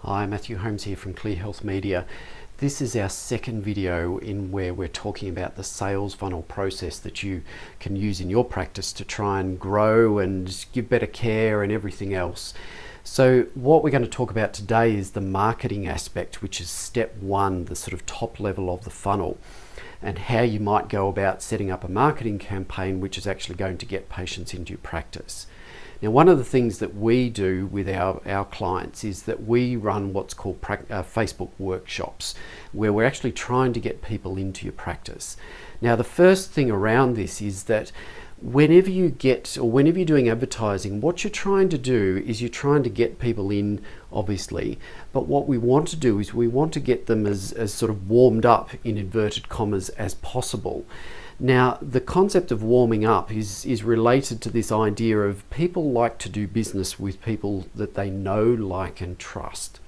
Hi, Matthew Holmes here from Clear Health Media. This is our second video in where we're talking about the sales funnel process that you can use in your practice to try and grow and give better care and everything else. So what we're going to talk about today is the marketing aspect, which is step one, the sort of top level of the funnel, and how you might go about setting up a marketing campaign which is actually going to get patients into your practice. Now, one of the things that we do with our clients is that we run what's called Facebook workshops, where we're actually trying to get people into your practice. Now, the first thing around this is that whenever you're doing advertising, what you're trying to do is you're trying to get people in, obviously, but what we want to do is we want to get them as sort of warmed up, in inverted commas, as possible. Now, the concept of warming up is related to this idea of people like to do business with people that they know, like, and trust.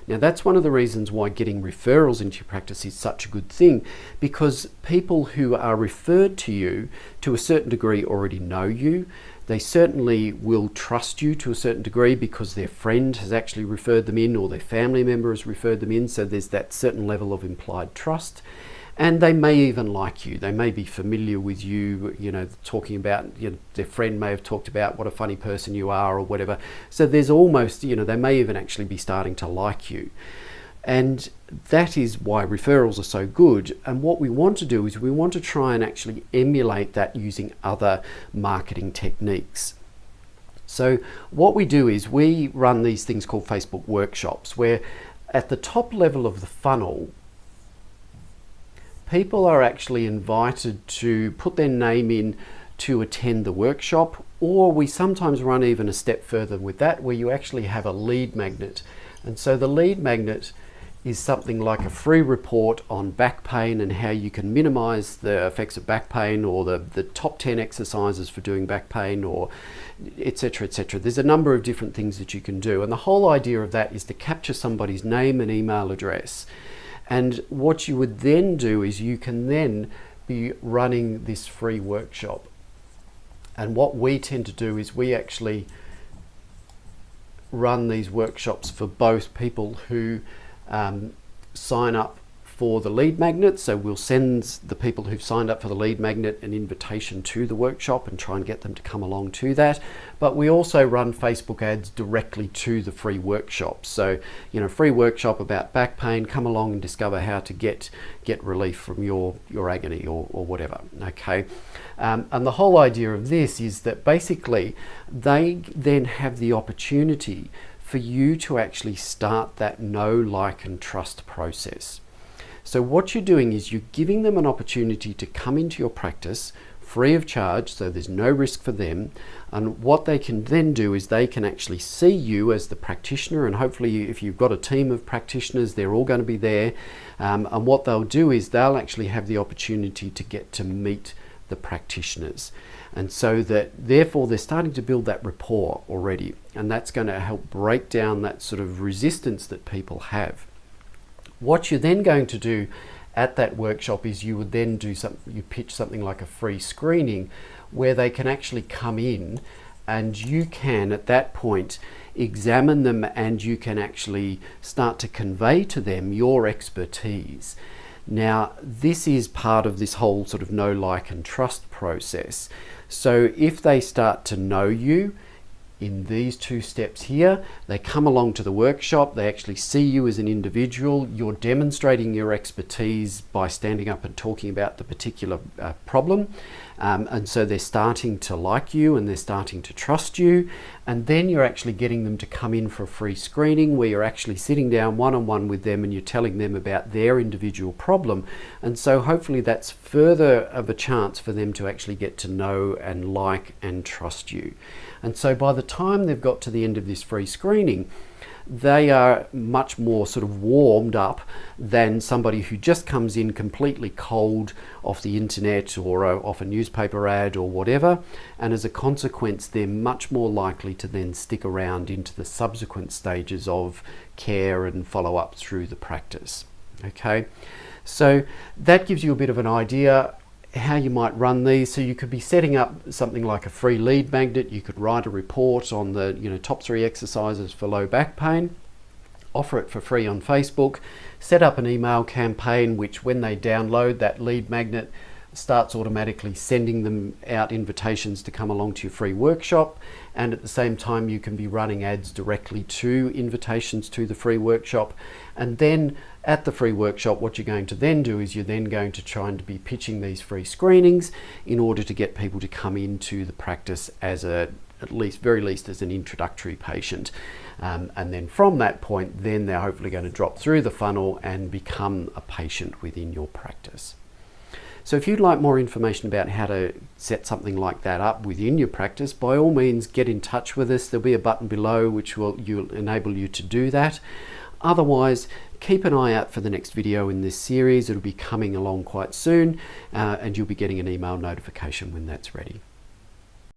Now, that's one of the reasons why getting referrals into your practice is such a good thing, because people who are referred to you to a certain degree already know you. They certainly will trust you to a certain degree because their friend has actually referred them in or their family member has referred them in, so there's that certain level of implied trust. And they may even like you. They may be familiar with you, talking about, their friend may have talked about what a funny person you are or whatever. So there's almost, they may even actually be starting to like you. And that is why referrals are so good. And what we want to do is we want to try and actually emulate that using other marketing techniques. So what we do is we run these things called Facebook workshops, where at the top level of the funnel, people are actually invited to put their name in to attend the workshop, or we sometimes run even a step further with that, where you actually have a lead magnet. And so the lead magnet is something like a free report on back pain and how you can minimize the effects of back pain, or the top 10 exercises for doing back pain, or etc, etc. There's a number of different things that you can do, and the whole idea of that is to capture somebody's name and email address. And what you would then do is you can then be running this free workshop. And what we tend to do is we actually run these workshops for both people who sign up for the lead magnet. So we'll send the people who've signed up for the lead magnet an invitation to the workshop and try and get them to come along to that. But we also run Facebook ads directly to the free workshop. So, free workshop about back pain, come along and discover how to get relief from your agony or whatever, okay? And the whole idea of this is that basically they then have the opportunity for you to actually start that know, like, and trust process. So what you're doing is you're giving them an opportunity to come into your practice free of charge, so there's no risk for them. And what they can then do is they can actually see you as the practitioner, and hopefully if you've got a team of practitioners, they're all going to be there. And what they'll do is they'll actually have the opportunity to get to meet the practitioners. And so that therefore they're starting to build that rapport already, and that's going to help break down that sort of resistance that people have. What you're then going to do at that workshop is you would then you pitch something like a free screening, where they can actually come in and you can at that point examine them, and you can actually start to convey to them your expertise. Now, this is part of this whole sort of know, like, and trust process. So if they start to know you in these two steps here, they come along to the workshop, they actually see you as an individual, you're demonstrating your expertise by standing up and talking about the particular problem, and so they're starting to like you and they're starting to trust you, and then you're actually getting them to come in for a free screening where you're actually sitting down one-on-one with them and you're telling them about their individual problem, and so hopefully that's further of a chance for them to actually get to know and like and trust you. And so by the time they've got to the end of this free screening, they are much more sort of warmed up than somebody who just comes in completely cold off the internet or off a newspaper ad or whatever. And as a consequence, they're much more likely to then stick around into the subsequent stages of care and follow up through the practice. Okay, so that gives you a bit of an idea how you might run these. So you could be setting up something like a free lead magnet. You could write a report on the top 3 exercises for low back pain. offer it for free on Facebook, set up an email campaign which when they download that lead magnet starts automatically sending them out invitations to come along to your free workshop, and at the same time you can be running ads directly to invitations to the free workshop. And then at the free workshop, what you're going to then do is you're then going to try and be pitching these free screenings in order to get people to come into the practice as very least as an introductory patient. And then from that point, then they're hopefully going to drop through the funnel and become a patient within your practice. So if you'd like more information about how to set something like that up within your practice, by all means get in touch with us. There'll be a button below which will enable you to do that. Otherwise, keep an eye out for the next video in this series. It'll be coming along quite soon, and you'll be getting an email notification when that's ready.